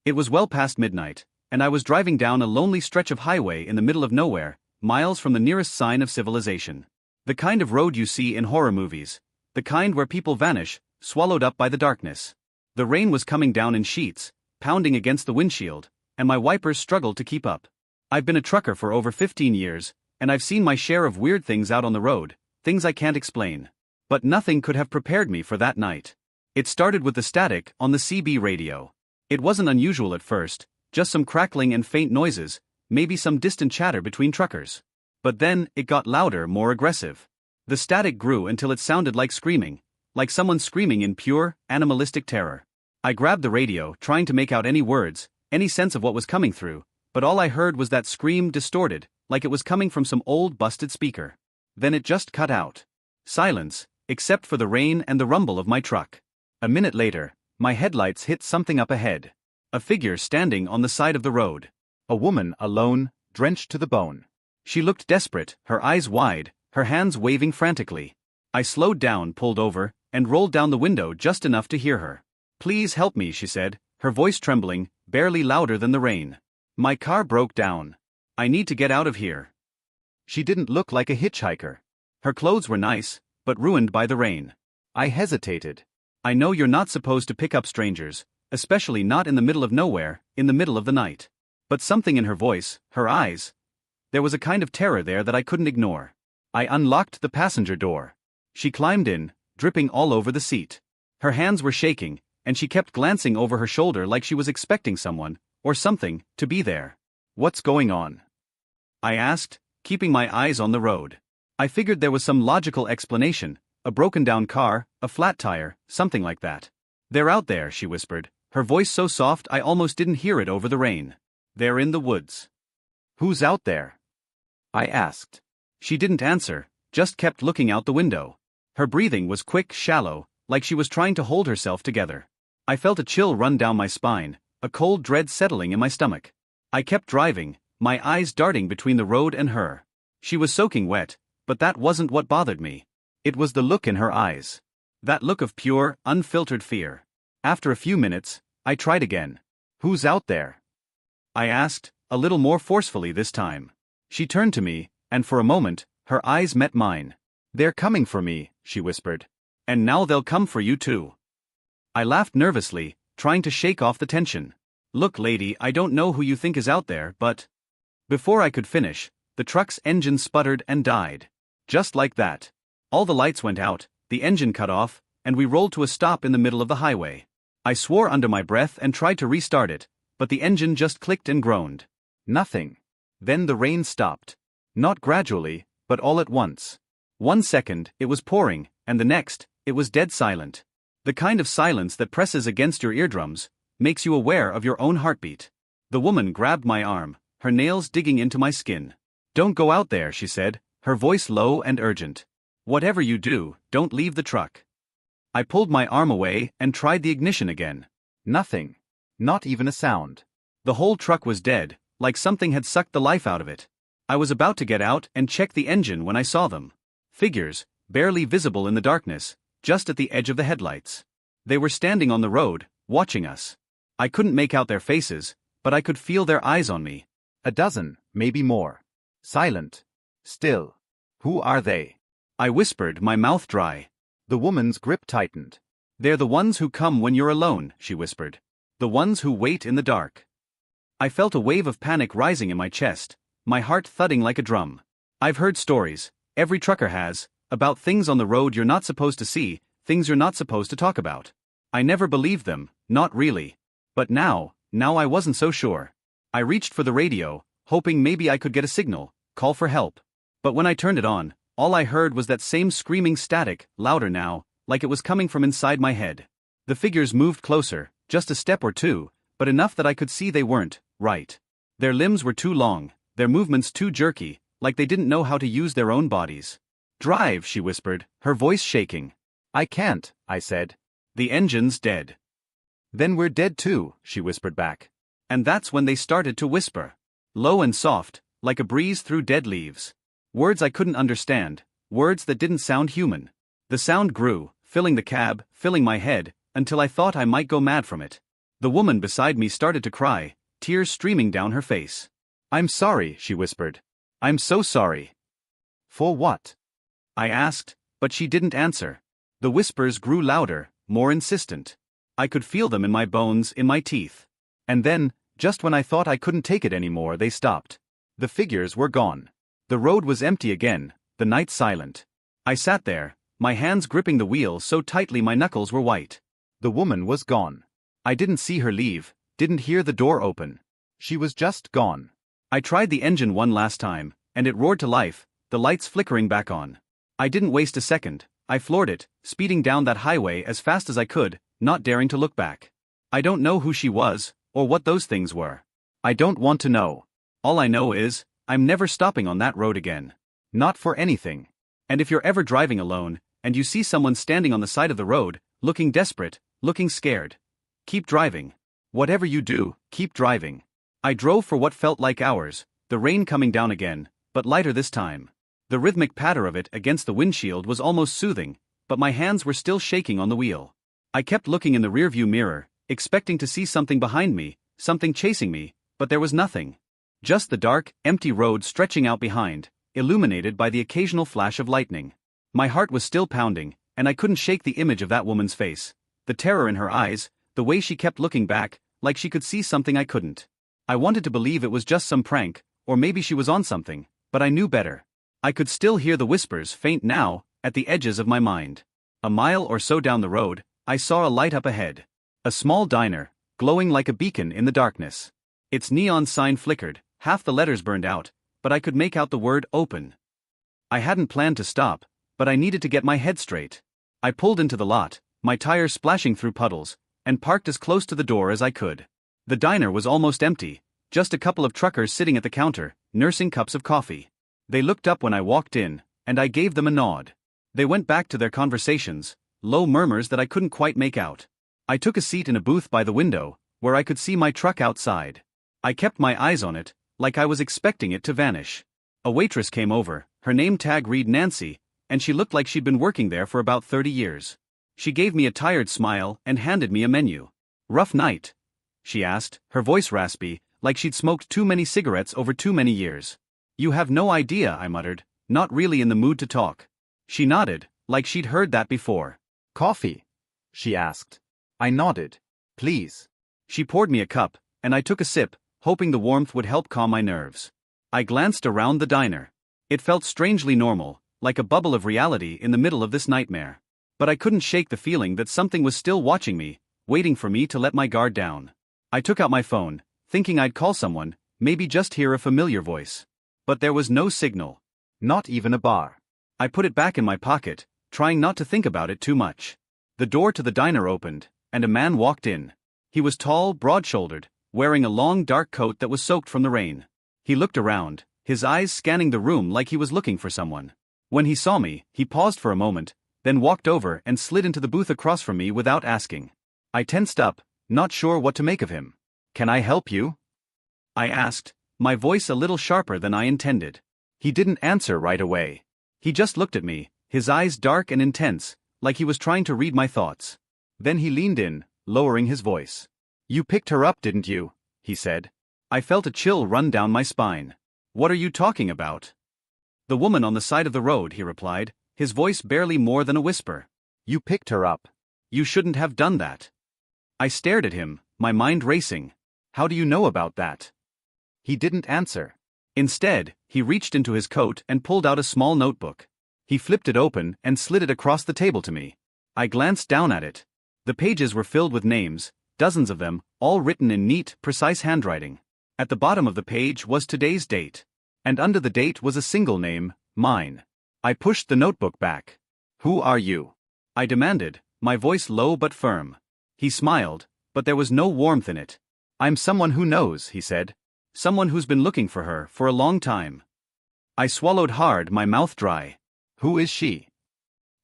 It was well past midnight, and I was driving down a lonely stretch of highway in the middle of nowhere, miles from the nearest sign of civilization. The kind of road you see in horror movies. The kind where people vanish, swallowed up by the darkness. The rain was coming down in sheets, pounding against the windshield, and my wipers struggled to keep up. I've been a trucker for over 15 years, and I've seen my share of weird things out on the road, things I can't explain. But nothing could have prepared me for that night. It started with the static on the CB radio. It wasn't unusual at first, just some crackling and faint noises, maybe some distant chatter between truckers. But then, it got louder, more aggressive. The static grew until it sounded like screaming, like someone screaming in pure, animalistic terror. I grabbed the radio, trying to make out any words, any sense of what was coming through, but all I heard was that scream distorted, like it was coming from some old busted speaker. Then it just cut out. Silence, except for the rain and the rumble of my truck. A minute later, my headlights hit something up ahead. A figure standing on the side of the road. A woman, alone, drenched to the bone. She looked desperate, her eyes wide, her hands waving frantically. I slowed down, pulled over, and rolled down the window just enough to hear her. "Please help me," she said, her voice trembling, barely louder than the rain. "My car broke down. I need to get out of here." She didn't look like a hitchhiker. Her clothes were nice, but ruined by the rain. I hesitated. "I know you're not supposed to pick up strangers, especially not in the middle of nowhere, in the middle of the night." But something in her voice, her eyes. There was a kind of terror there that I couldn't ignore. I unlocked the passenger door. She climbed in, dripping all over the seat. Her hands were shaking, and she kept glancing over her shoulder like she was expecting someone, or something, to be there. "What's going on?" I asked, keeping my eyes on the road. I figured there was some logical explanation, a broken-down car, a flat tire, something like that. "They're out there," she whispered, her voice so soft I almost didn't hear it over the rain. "They're in the woods." "Who's out there?" I asked. She didn't answer, just kept looking out the window. Her breathing was quick, shallow, like she was trying to hold herself together. I felt a chill run down my spine, a cold dread settling in my stomach. I kept driving, my eyes darting between the road and her. She was soaking wet, but that wasn't what bothered me. It was the look in her eyes. That look of pure, unfiltered fear. After a few minutes, I tried again. "Who's out there?" I asked, a little more forcefully this time. She turned to me, and for a moment, her eyes met mine. "They're coming for me," she whispered. "And now they'll come for you too." I laughed nervously, trying to shake off the tension. "Look, lady, I don't know who you think is out there, but..." Before I could finish, the truck's engine sputtered and died. Just like that. All the lights went out, the engine cut off, and we rolled to a stop in the middle of the highway. I swore under my breath and tried to restart it, but the engine just clicked and groaned. Nothing. Then the rain stopped. Not gradually, but all at once. 1 second, it was pouring, and the next, it was dead silent. The kind of silence that presses against your eardrums, makes you aware of your own heartbeat. The woman grabbed my arm, her nails digging into my skin. "Don't go out there," she said, her voice low and urgent. "Whatever you do, don't leave the truck." I pulled my arm away and tried the ignition again. Nothing. Not even a sound. The whole truck was dead, like something had sucked the life out of it. I was about to get out and check the engine when I saw them. Figures, barely visible in the darkness, just at the edge of the headlights. They were standing on the road, watching us. I couldn't make out their faces, but I could feel their eyes on me. A dozen, maybe more. Silent. Still. "Who are they?" I whispered, my mouth dry. The woman's grip tightened. "They're the ones who come when you're alone," she whispered. "The ones who wait in the dark." I felt a wave of panic rising in my chest, my heart thudding like a drum. I've heard stories, every trucker has, about things on the road you're not supposed to see, things you're not supposed to talk about. I never believed them, not really. But now I wasn't so sure. I reached for the radio, hoping maybe I could get a signal, call for help. But when I turned it on, all I heard was that same screaming static, louder now, like it was coming from inside my head. The figures moved closer, just a step or two, but enough that I could see they weren't right. Their limbs were too long, their movements too jerky, like they didn't know how to use their own bodies. "Drive," she whispered, her voice shaking. "I can't," I said. "The engine's dead." "Then we're dead too," she whispered back. And that's when they started to whisper. Low and soft, like a breeze through dead leaves. Words I couldn't understand, words that didn't sound human. The sound grew, filling the cab, filling my head, until I thought I might go mad from it. The woman beside me started to cry, tears streaming down her face. "I'm sorry," she whispered. "I'm so sorry." "For what?" I asked, but she didn't answer. The whispers grew louder, more insistent. I could feel them in my bones, in my teeth. And then, just when I thought I couldn't take it anymore, they stopped. The figures were gone. The road was empty again, the night silent. I sat there, my hands gripping the wheel so tightly my knuckles were white. The woman was gone. I didn't see her leave, didn't hear the door open. She was just gone. I tried the engine one last time, and it roared to life, the lights flickering back on. I didn't waste a second. I floored it, speeding down that highway as fast as I could, not daring to look back. I don't know who she was, or what those things were. I don't want to know. All I know is, I'm never stopping on that road again. Not for anything. And if you're ever driving alone, and you see someone standing on the side of the road, looking desperate, looking scared, keep driving. Whatever you do, keep driving. I drove for what felt like hours, the rain coming down again, but lighter this time. The rhythmic patter of it against the windshield was almost soothing, but my hands were still shaking on the wheel. I kept looking in the rearview mirror, expecting to see something behind me, something chasing me, but there was nothing. Just the dark, empty road stretching out behind, illuminated by the occasional flash of lightning. My heart was still pounding, and I couldn't shake the image of that woman's face, the terror in her eyes, the way she kept looking back, like she could see something I couldn't. I wanted to believe it was just some prank, or maybe she was on something, but I knew better. I could still hear the whispers faint now, at the edges of my mind. A mile or so down the road, I saw a light up ahead. A small diner, glowing like a beacon in the darkness. Its neon sign flickered, half the letters burned out, but I could make out the word open. I hadn't planned to stop, but I needed to get my head straight. I pulled into the lot, my tires splashing through puddles, and parked as close to the door as I could. The diner was almost empty, just a couple of truckers sitting at the counter, nursing cups of coffee. They looked up when I walked in, and I gave them a nod. They went back to their conversations, low murmurs that I couldn't quite make out. I took a seat in a booth by the window, where I could see my truck outside. I kept my eyes on it, like I was expecting it to vanish. A waitress came over, her name tag read Nancy, and she looked like she'd been working there for about 30 years. She gave me a tired smile and handed me a menu. "Rough night?" she asked, her voice raspy, like she'd smoked too many cigarettes over too many years. "You have no idea," I muttered, not really in the mood to talk. She nodded, like she'd heard that before. "Coffee?" she asked. I nodded. "Please." She poured me a cup, and I took a sip, hoping the warmth would help calm my nerves. I glanced around the diner. It felt strangely normal, like a bubble of reality in the middle of this nightmare. But I couldn't shake the feeling that something was still watching me, waiting for me to let my guard down. I took out my phone, thinking I'd call someone, maybe just hear a familiar voice. But there was no signal. Not even a bar. I put it back in my pocket, trying not to think about it too much. The door to the diner opened, and a man walked in. He was tall, broad-shouldered, wearing a long dark coat that was soaked from the rain. He looked around, his eyes scanning the room like he was looking for someone. When he saw me, he paused for a moment, then walked over and slid into the booth across from me without asking. I tensed up, not sure what to make of him. "Can I help you?" I asked, my voice a little sharper than I intended. He didn't answer right away. He just looked at me, his eyes dark and intense, like he was trying to read my thoughts. Then he leaned in, lowering his voice. "You picked her up, didn't you?" he said. I felt a chill run down my spine. "What are you talking about?" "The woman on the side of the road," he replied, his voice barely more than a whisper. "You picked her up. You shouldn't have done that." I stared at him, my mind racing. "How do you know about that?" He didn't answer. Instead, he reached into his coat and pulled out a small notebook. He flipped it open and slid it across the table to me. I glanced down at it. The pages were filled with names, dozens of them, all written in neat, precise handwriting. At the bottom of the page was today's date. And under the date was a single name, mine. I pushed the notebook back. "Who are you?" I demanded, my voice low but firm. He smiled, but there was no warmth in it. "I'm someone who knows," he said. "Someone who's been looking for her for a long time." I swallowed hard, my mouth dry. "Who is she?"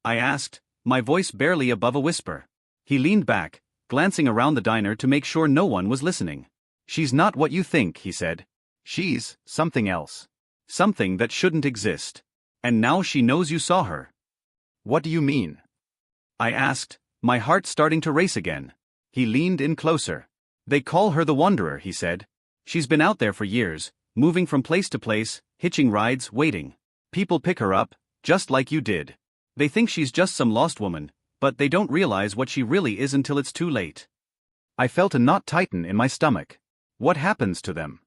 I asked, my voice barely above a whisper. He leaned back, glancing around the diner to make sure no one was listening. "She's not what you think," he said. "She's something else. Something that shouldn't exist. And now she knows you saw her." "What do you mean?" I asked, my heart starting to race again. He leaned in closer. They call her the Wanderer, he said. She's been out there for years, moving from place to place, hitching rides, waiting. People pick her up, just like you did. They think she's just some lost woman, but they don't realize what she really is until it's too late. I felt a knot tighten in my stomach. What happens to them?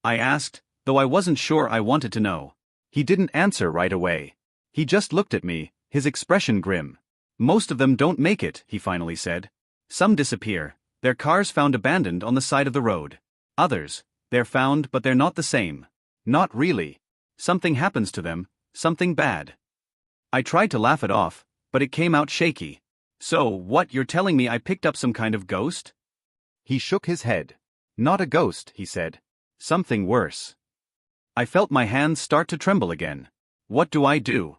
I asked, though I wasn't sure I wanted to know. He didn't answer right away. He just looked at me, his expression grim. Most of them don't make it, he finally said. Some disappear, their cars found abandoned on the side of the road. Others, they're found but they're not the same. Not really. Something happens to them, something bad. I tried to laugh it off, but it came out shaky. So, what, you're telling me I picked up some kind of ghost? He shook his head. Not a ghost, he said. Something worse. I felt my hands start to tremble again. What do I do?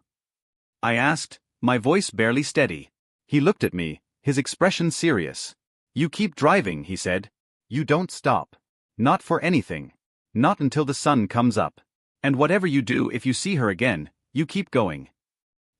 I asked, my voice barely steady. He looked at me, his expression serious. You keep driving, he said. You don't stop. Not for anything. Not until the sun comes up. And whatever you do, if you see her again, you keep going.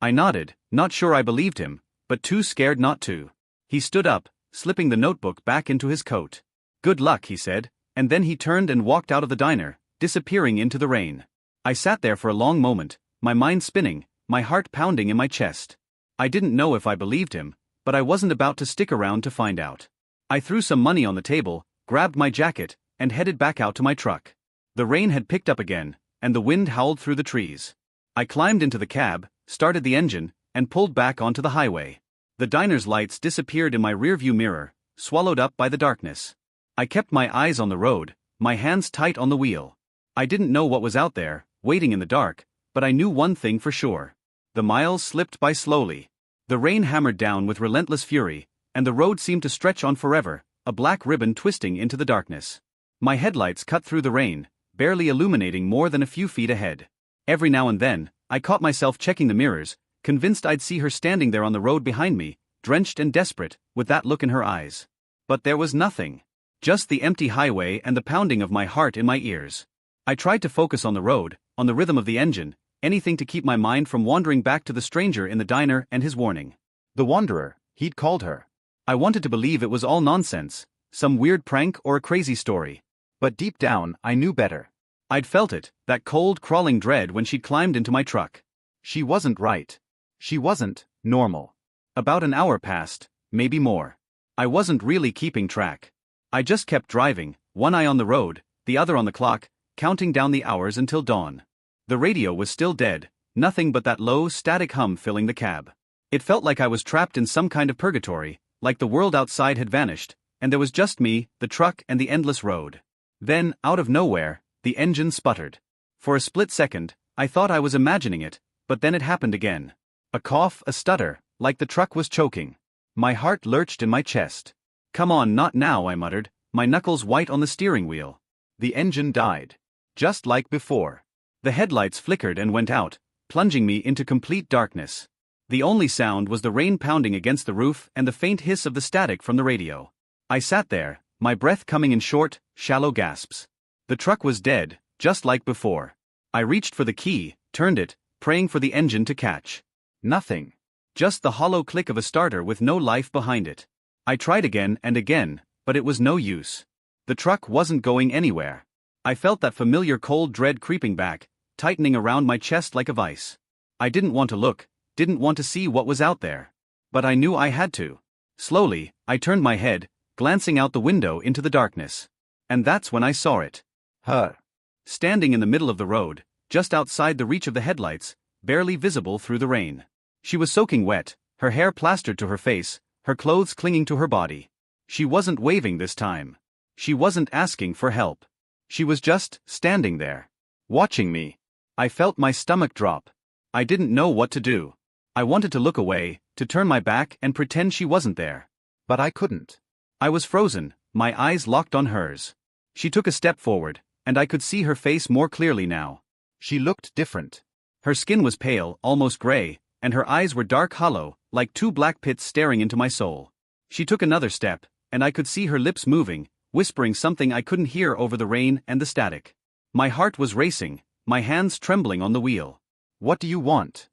I nodded, not sure I believed him, but too scared not to. He stood up, slipping the notebook back into his coat. Good luck, he said, and then he turned and walked out of the diner, disappearing into the rain. I sat there for a long moment, my mind spinning, my heart pounding in my chest. I didn't know if I believed him, but I wasn't about to stick around to find out. I threw some money on the table, grabbed my jacket, and headed back out to my truck. The rain had picked up again, and the wind howled through the trees. I climbed into the cab, started the engine, and pulled back onto the highway. The diner's lights disappeared in my rearview mirror, swallowed up by the darkness. I kept my eyes on the road, my hands tight on the wheel. I didn't know what was out there, waiting in the dark, but I knew one thing for sure. The miles slipped by slowly. The rain hammered down with relentless fury, and the road seemed to stretch on forever, a black ribbon twisting into the darkness. My headlights cut through the rain, barely illuminating more than a few feet ahead. Every now and then, I caught myself checking the mirrors, convinced I'd see her standing there on the road behind me, drenched and desperate, with that look in her eyes. But there was nothing. Just the empty highway and the pounding of my heart in my ears. I tried to focus on the road, on the rhythm of the engine, anything to keep my mind from wandering back to the stranger in the diner and his warning. The Wanderer, he'd called her. I wanted to believe it was all nonsense, some weird prank or a crazy story. But deep down, I knew better. I'd felt it, that cold, crawling dread when she'd climbed into my truck. She wasn't right. She wasn't normal. About an hour passed, maybe more. I wasn't really keeping track. I just kept driving, one eye on the road, the other on the clock, counting down the hours until dawn. The radio was still dead, nothing but that low, static hum filling the cab. It felt like I was trapped in some kind of purgatory, like the world outside had vanished, and there was just me, the truck, and the endless road. Then, out of nowhere, the engine sputtered. For a split second, I thought I was imagining it, but then it happened again. A cough, a stutter, like the truck was choking. My heart lurched in my chest. Come on, not now, I muttered, my knuckles white on the steering wheel. The engine died. Just like before. The headlights flickered and went out, plunging me into complete darkness. The only sound was the rain pounding against the roof and the faint hiss of the static from the radio. I sat there, my breath coming in short, shallow gasps. The truck was dead, just like before. I reached for the key, turned it, praying for the engine to catch. Nothing. Just the hollow click of a starter with no life behind it. I tried again and again, but it was no use. The truck wasn't going anywhere. I felt that familiar cold dread creeping back, tightening around my chest like a vice. I didn't want to look, didn't want to see what was out there. But I knew I had to. Slowly, I turned my head, glancing out the window into the darkness. And that's when I saw it. Her. Standing in the middle of the road, just outside the reach of the headlights, barely visible through the rain. She was soaking wet, her hair plastered to her face, her clothes clinging to her body. She wasn't waving this time. She wasn't asking for help. She was just standing there, watching me. I felt my stomach drop. I didn't know what to do. I wanted to look away, to turn my back and pretend she wasn't there. But I couldn't. I was frozen, my eyes locked on hers. She took a step forward, and I could see her face more clearly now. She looked different. Her skin was pale, almost gray, and her eyes were dark hollow, like two black pits staring into my soul. She took another step, and I could see her lips moving, whispering something I couldn't hear over the rain and the static. My heart was racing, my hands trembling on the wheel. What do you want?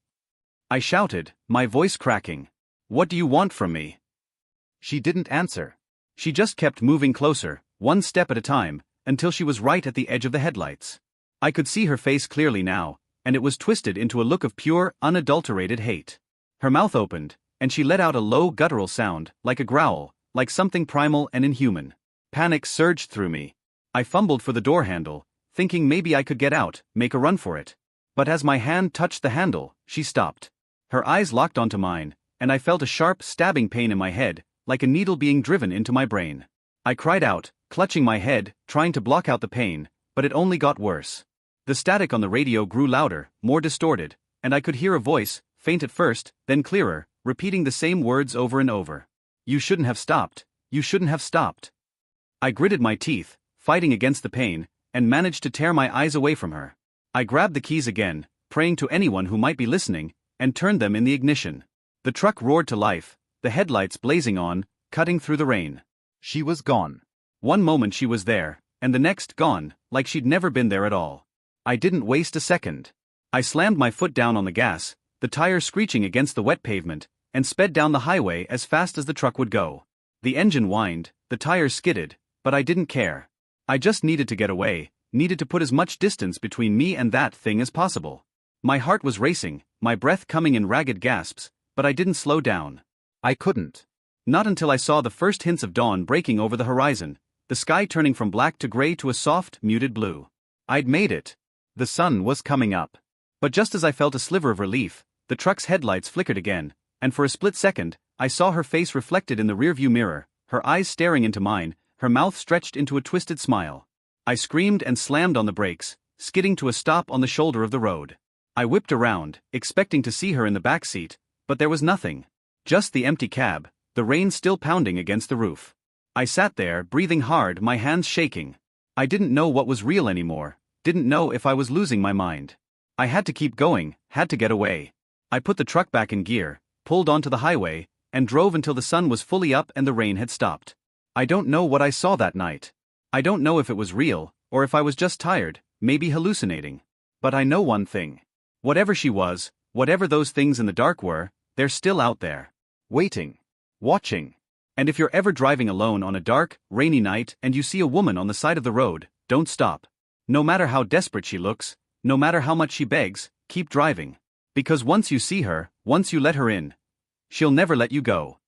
I shouted, my voice cracking. What do you want from me? She didn't answer. She just kept moving closer, one step at a time, until she was right at the edge of the headlights. I could see her face clearly now, and it was twisted into a look of pure, unadulterated hate. Her mouth opened, and she let out a low guttural sound, like a growl, like something primal and inhuman. Panic surged through me. I fumbled for the door handle, thinking maybe I could get out, make a run for it. But as my hand touched the handle, she stopped. Her eyes locked onto mine, and I felt a sharp, stabbing pain in my head, like a needle being driven into my brain. I cried out, clutching my head, trying to block out the pain, but it only got worse. The static on the radio grew louder, more distorted, and I could hear a voice, faint at first, then clearer, repeating the same words over and over. "You shouldn't have stopped. You shouldn't have stopped." I gritted my teeth, fighting against the pain, and managed to tear my eyes away from her. I grabbed the keys again, praying to anyone who might be listening, and turned them in the ignition. The truck roared to life, the headlights blazing on, cutting through the rain. She was gone. One moment she was there, and the next gone, like she'd never been there at all. I didn't waste a second. I slammed my foot down on the gas, the tire screeching against the wet pavement, and sped down the highway as fast as the truck would go. The engine whined, the tires skidded, but I didn't care. I just needed to get away, needed to put as much distance between me and that thing as possible. My heart was racing, my breath coming in ragged gasps, but I didn't slow down. I couldn't. Not until I saw the first hints of dawn breaking over the horizon, the sky turning from black to gray to a soft, muted blue. I'd made it. The sun was coming up. But just as I felt a sliver of relief, the truck's headlights flickered again, and for a split second, I saw her face reflected in the rearview mirror, her eyes staring into mine, her mouth stretched into a twisted smile. I screamed and slammed on the brakes, skidding to a stop on the shoulder of the road. I whipped around, expecting to see her in the back seat, but there was nothing. Just the empty cab, the rain still pounding against the roof. I sat there, breathing hard, my hands shaking. I didn't know what was real anymore, didn't know if I was losing my mind. I had to keep going, had to get away. I put the truck back in gear, pulled onto the highway, and drove until the sun was fully up and the rain had stopped. I don't know what I saw that night. I don't know if it was real, or if I was just tired, maybe hallucinating. But I know one thing. Whatever she was, whatever those things in the dark were, they're still out there. Waiting. Watching. And if you're ever driving alone on a dark, rainy night and you see a woman on the side of the road, don't stop. No matter how desperate she looks, no matter how much she begs, keep driving. Because once you see her, once you let her in, she'll never let you go.